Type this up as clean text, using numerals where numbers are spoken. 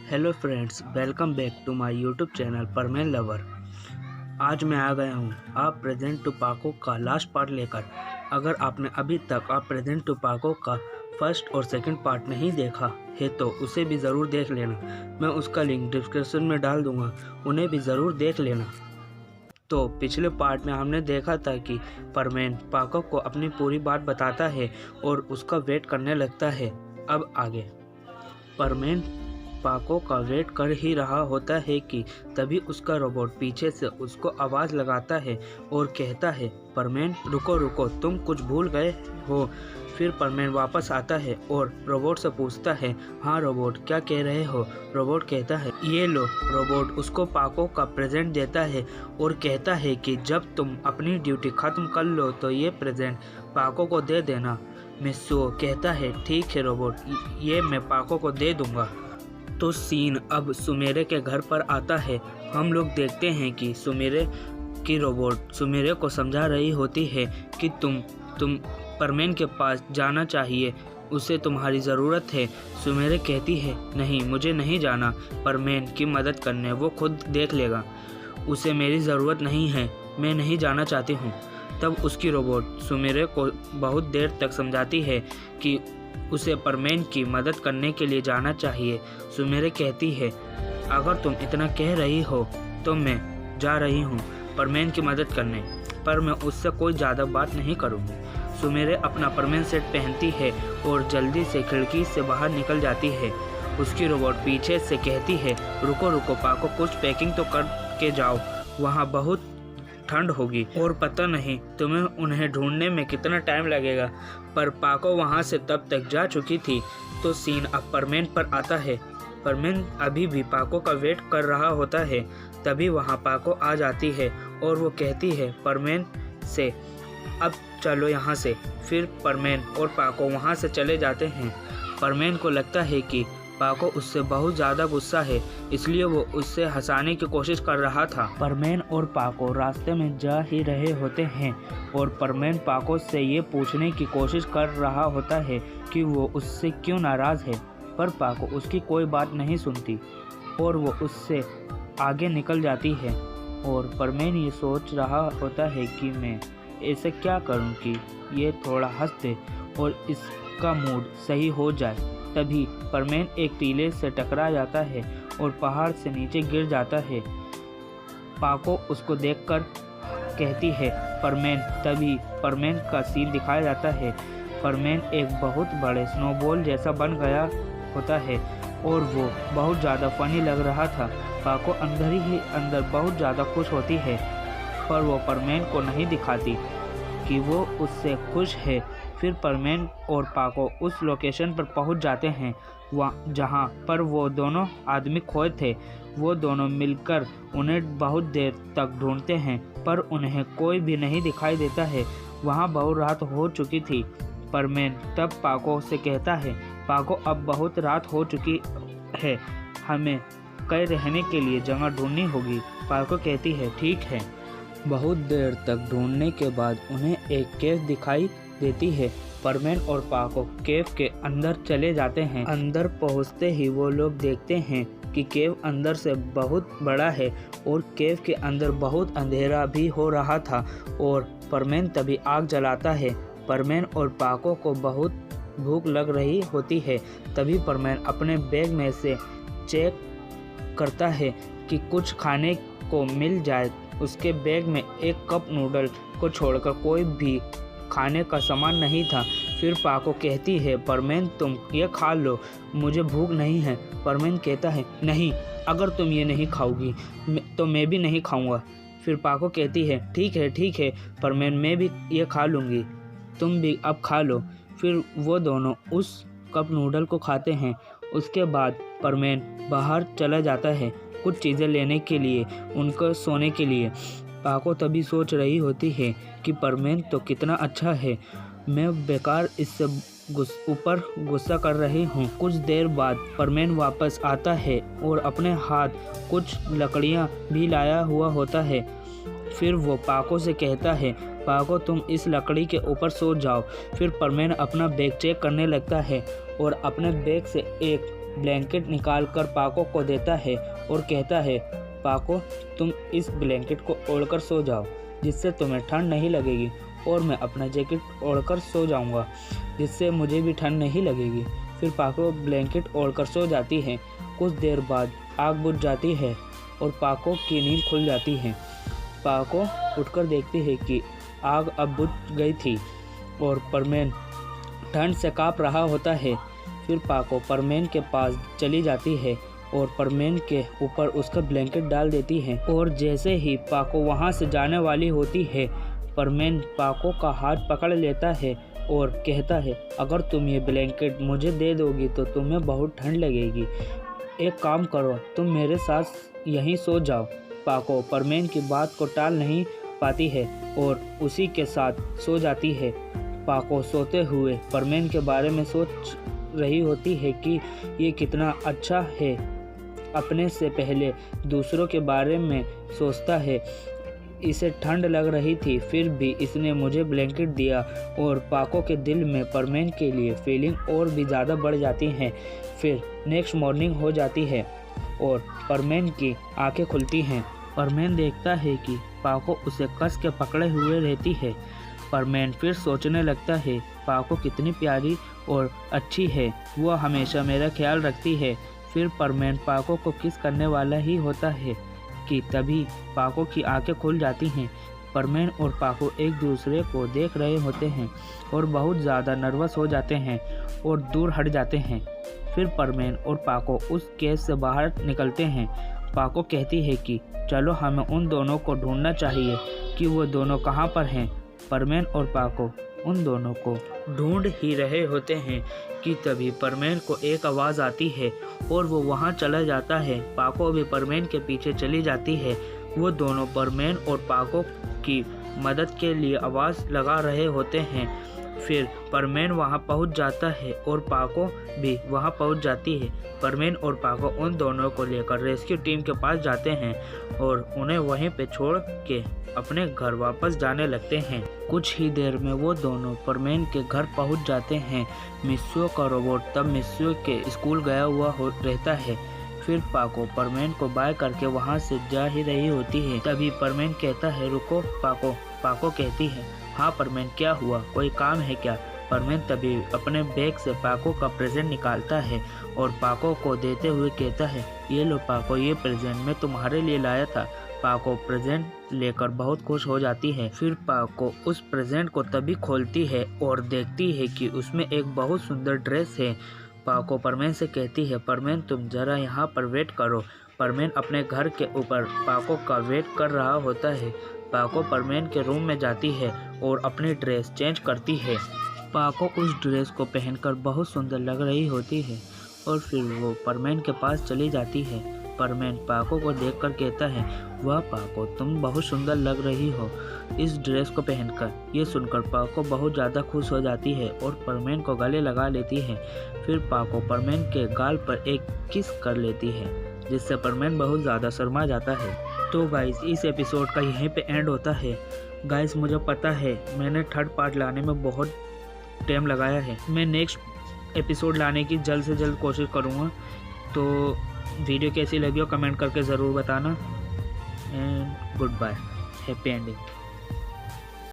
Hello friends, welcome back to my YouTube channel परमेन लवर। आज मैं आ गया हूँ आप प्रेजेंट टू पाको का लास्ट पार्ट लेकर। अगर आपने अभी तक आप प्रेजेंट टू पाको का फर्स्ट और सेकंड पार्ट नहीं देखा है तो उसे भी ज़रूर देख लेना। मैं उसका लिंक डिस्क्रिप्शन में डाल दूँगा, उन्हें भी ज़रूर देख लेना। तो पिछले पार्ट में हमने देखा था कि परमेन पाको को अपनी पूरी बात बताता है और उसका वेट करने लगता है। अब आगे परमेन पाको का वेट कर ही रहा होता है कि तभी उसका रोबोट पीछे से उसको आवाज़ लगाता है और कहता है, परमेन रुको रुको, तुम कुछ भूल गए हो। फिर परमेन वापस आता है और रोबोट से पूछता है, हाँ रोबोट, क्या कह रहे हो। रोबोट कहता है, ये लो। रोबोट उसको पाको का प्रेजेंट देता है और कहता है कि जब तुम अपनी ड्यूटी ख़त्म कर लो तो ये प्रेजेंट पाको को दे देना। मिस्सो कहता है, ठीक है रोबोट, ये मैं पाको को दे दूँगा। तो सीन अब सुमेरे के घर पर आता है। हम लोग देखते हैं कि सुमेरे की रोबोट सुमेरे को समझा रही होती है कि तुम परमेन के पास जाना चाहिए, उसे तुम्हारी ज़रूरत है। सुमेरे कहती है, नहीं, मुझे नहीं जाना परमेन की मदद करने, वो खुद देख लेगा, उसे मेरी ज़रूरत नहीं है, मैं नहीं जाना चाहती हूँ। तब उसकी रोबोट सुमेरे को बहुत देर तक समझाती है कि उसे परमेन की मदद करने के लिए जाना चाहिए। सुमेरे कहती है, अगर तुम इतना कह रही हो तो मैं जा रही हूँ परमेन की मदद करने, पर मैं उससे कोई ज़्यादा बात नहीं करूँगी। सुमेरे अपना परमेन सेट पहनती है और जल्दी से खिड़की से बाहर निकल जाती है। उसकी रोबोट पीछे से कहती है, रुको रुको पाको, कुछ पैकिंग तो करके जाओ, वहाँ बहुत ठंड होगी और पता नहीं तुम्हें उन्हें ढूंढने में कितना टाइम लगेगा। पर पाको वहां से तब तक जा चुकी थी। तो सीन अब परमेन पर आता है। परमेन अभी भी पाको का वेट कर रहा होता है। तभी वहां पाको आ जाती है और वो कहती है परमेन से, अब चलो यहाँ से। फिर परमेन और पाको वहाँ से चले जाते हैं। परमेन को लगता है कि पाको उससे बहुत ज़्यादा गुस्सा है, इसलिए वो उससे हंसाने की कोशिश कर रहा था। परमेन और पाको रास्ते में जा ही रहे होते हैं और परमेन पाको से ये पूछने की कोशिश कर रहा होता है कि वो उससे क्यों नाराज़ है, पर पाको उसकी कोई बात नहीं सुनती और वो उससे आगे निकल जाती है। और परमेन ये सोच रहा होता है कि मैं ऐसे क्या करूं कि ये थोड़ा हंस दे और इसका मूड सही हो जाए। तभी परमेन एक टीले से टकरा जाता है और पहाड़ से नीचे गिर जाता है। पाको उसको देखकर कहती है, परमेन। तभी परमेन का सीन दिखाया जाता है। परमेन एक बहुत बड़े स्नोबॉल जैसा बन गया होता है और वो बहुत ज़्यादा फनी लग रहा था। पाको अंदर ही अंदर बहुत ज़्यादा खुश होती है, पर वो परमेन को नहीं दिखाती कि वो उससे खुश है। फिर परमेन और पाको उस लोकेशन पर पहुंच जाते हैं जहां पर वो दोनों आदमी खोए थे। वो दोनों मिलकर उन्हें बहुत देर तक ढूंढते हैं, पर उन्हें कोई भी नहीं दिखाई देता है। वहां बहुत रात हो चुकी थी। परमेन तब पाको से कहता है, पाको, अब बहुत रात हो चुकी है, हमें कहीं रहने के लिए जगह ढूंढनी होगी। पाको कहती है, ठीक है। बहुत देर तक ढूंढने के बाद उन्हें एक केव दिखाई देती है। परमेन और पाको केव के अंदर चले जाते हैं। अंदर पहुंचते ही वो लोग देखते हैं कि केव अंदर से बहुत बड़ा है और केव के अंदर बहुत अंधेरा भी हो रहा था। और परमेन तभी आग जलाता है। परमेन और पाको को बहुत भूख लग रही होती है। तभी परमेन अपने बैग में से चेक करता है कि कुछ खाने को मिल जाए। उसके बैग में एक कप नूडल को छोड़कर कोई भी खाने का सामान नहीं था। फिर पाको कहती है, परमेन तुम ये खा लो, मुझे भूख नहीं है। परमेन कहता है, नहीं, अगर तुम ये नहीं खाओगी तो मैं भी नहीं खाऊंगा। फिर पाको कहती है, ठीक है परमेन, मैं भी ये खा लूँगी, तुम भी अब खा लो। फिर वो दोनों उस कप नूडल को खाते हैं। उसके बाद परमेन बाहर चला जाता है कुछ चीज़ें लेने के लिए, उनको सोने के लिए। पाको तभी सोच रही होती है कि परमेन तो कितना अच्छा है, मैं बेकार इससे ऊपर गुस्सा कर रही हूँ। कुछ देर बाद परमेन वापस आता है और अपने हाथ कुछ लकड़ियाँ भी लाया हुआ होता है। फिर वो पाको से कहता है, पाको तुम इस लकड़ी के ऊपर सो जाओ। फिर परमेन अपना बैग चेक करने लगता है और अपने बैग से एक ब्लैंकेट निकाल कर पाको को देता है और कहता है, पाको तुम इस ब्लैंकेट को ओढ़कर सो जाओ, जिससे तुम्हें ठंड नहीं लगेगी, और मैं अपना जैकेट ओढ़कर सो जाऊंगा, जिससे मुझे भी ठंड नहीं लगेगी। फिर पाको ब्लैंकेट ओढ़कर सो जाती है। कुछ देर बाद आग बुझ जाती है और पाको की नींद खुल जाती है। पाको उठकर देखती है कि आग अब बुझ गई थी और परमेन ठंड से काँप रहा होता है। फिर पाको परमेन के पास चली जाती है और परमेन के ऊपर उसका ब्लैंकेट डाल देती है, और जैसे ही पाको वहां से जाने वाली होती है, परमेन पाको का हाथ पकड़ लेता है और कहता है, अगर तुम ये ब्लैंकेट मुझे दे दोगी तो तुम्हें बहुत ठंड लगेगी। एक काम करो, तुम मेरे साथ यहीं सो जाओ। पाको परमेन की बात को टाल नहीं पाती है और उसी के साथ सो जाती है। पाको सोते हुए परमेन के बारे में सोच रही होती है कि ये कितना अच्छा है, अपने से पहले दूसरों के बारे में सोचता है। इसे ठंड लग रही थी, फिर भी इसने मुझे ब्लैंकेट दिया, और पाको के दिल में परमेन के लिए फीलिंग और भी ज़्यादा बढ़ जाती हैं। फिर नेक्स्ट मॉर्निंग हो जाती है और परमेन की आंखें खुलती हैं। परमेन देखता है कि पाको उसे कस के पकड़े हुए रहती है। परमेन फिर सोचने लगता है, पाको कितनी प्यारी और अच्छी है, वह हमेशा मेरा ख्याल रखती है। फिर परमेन पाको को किस करने वाला ही होता है कि तभी पाको की आंखें खुल जाती हैं। परमेन और पाको एक दूसरे को देख रहे होते हैं और बहुत ज़्यादा नर्वस हो जाते हैं और दूर हट जाते हैं। फिर परमेन और पाको उस केस से बाहर निकलते हैं। पाको कहती है कि चलो हमें उन दोनों को ढूंढना चाहिए कि वो दोनों कहाँ पर हैं। परमेन और पाको उन दोनों को ढूंढ ही रहे होते हैं कि तभी परमेन को एक आवाज़ आती है और वो वहाँ चला जाता है। पाको भी परमेन के पीछे चली जाती है। वो दोनों परमेन और पाको की मदद के लिए आवाज़ लगा रहे होते हैं। फिर परमेन वहाँ पहुँच जाता है और पाको भी वहाँ पहुँच जाती है। परमेन और पाको उन दोनों को लेकर रेस्क्यू टीम के पास जाते हैं और उन्हें वहीं पे छोड़ के अपने घर वापस जाने लगते हैं। कुछ ही देर में वो दोनों परमेन के घर पहुँच जाते हैं। मिस्सू का रोबोट तब मिस्सू के स्कूल गया हुआ रहता है। फिर पाको परमेन को बाय करके वहाँ से जा ही रही होती है। तभी परमेन कहता है, रुको पाको। पाको कहती है, हाँ परमेन क्या हुआ, कोई काम है क्या? परमेन तभी अपने बैग से पाको का प्रेजेंट निकालता है और पाको को देते हुए कहता है, ये लो पाको, ये प्रेजेंट मैं तुम्हारे लिए लाया था। पाको प्रेजेंट लेकर बहुत खुश हो जाती है। फिर पाको उस प्रेजेंट को तभी खोलती है और देखती है कि उसमें एक बहुत सुंदर ड्रेस है। पाको परमेन से कहती है, परमेन तुम जरा यहाँ पर वेट करो। परमेन अपने घर के ऊपर पाको का वेट कर रहा होता है। पाको परमेन के रूम में जाती है और अपनी ड्रेस चेंज करती है। पाको उस ड्रेस को पहनकर बहुत सुंदर लग रही होती है और फिर वो परमेन के पास चली जाती है। परमेन पाको को देखकर कहता है, वाह पाको, तुम बहुत सुंदर लग रही हो इस ड्रेस को पहनकर। ये सुनकर पाको बहुत ज़्यादा खुश हो जाती है और परमेन को गले लगा लेती है। फिर पाको परमेन के गाल पर एक किस कर लेती है, जिससे परमेन बहुत ज़्यादा शर्मा जाता है। तो गाइस इस एपिसोड का यहीं पे एंड होता है। गाइस मुझे पता है मैंने थर्ड पार्ट लाने में बहुत टाइम लगाया है। मैं नेक्स्ट एपिसोड लाने की जल्द से जल्द कोशिश करूँगा। तो वीडियो कैसी लगी हो कमेंट करके ज़रूर बताना। And goodbye, happy ending.